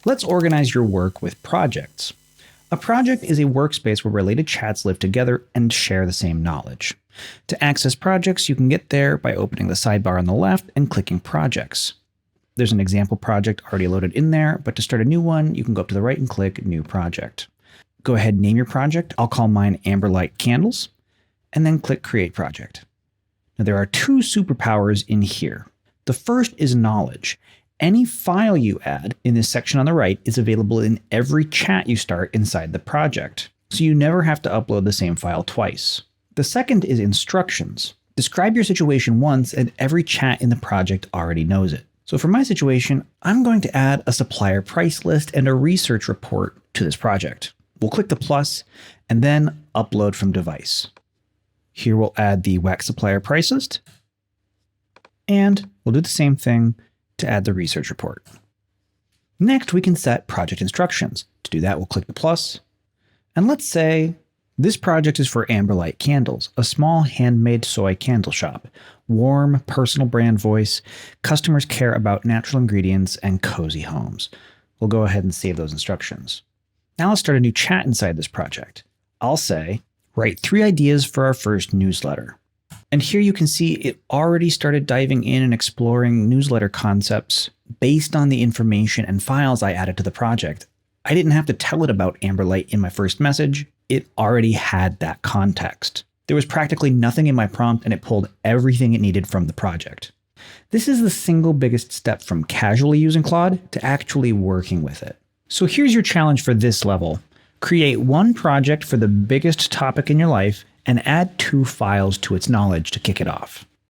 Let's organize your work with projects. A project is a workspace where related chats live together and share the same knowledge. To access projects, you can get there by opening the sidebar on the left and clicking Projects. There's an example project already loaded in there, but to start a new one, you can go up to the right and click New Project. Go ahead and name your project. I'll call mine Amberlight Candles, and then click Create Project. Now there are two superpowers in here. The first is knowledge. Any file you add in this section on the right is available in every chat you start inside the project, so you never have to upload the same file twice. The second is instructions. Describe your situation once and every chat in the project already knows it. So for my situation, I'm going to add a supplier price list and a research report to this project. We'll click the plus and then upload from device. Here we'll add the wax supplier price list, and we'll do the same thing to add the research report. Next, we can set project instructions. To do that, we'll click the plus, and let's say this project is for Amberlight Candles, a small handmade soy candle shop. Warm, personal brand voice, customers care about natural ingredients, and cozy homes. We'll go ahead and save those instructions. Now let's start a new chat inside this project. I'll say, write 3 ideas for our first newsletter. And here you can see it already started diving in and exploring newsletter concepts based on the information and files I added to the project. I didn't have to tell it about Amberlight in my first message. It already had that context. There was practically nothing in my prompt, and it pulled everything it needed from the project. This is the single biggest step from casually using Claude to actually working with it. So here's your challenge for this level. Create one project for the biggest topic in your life and add 2 files to its knowledge to kick it off.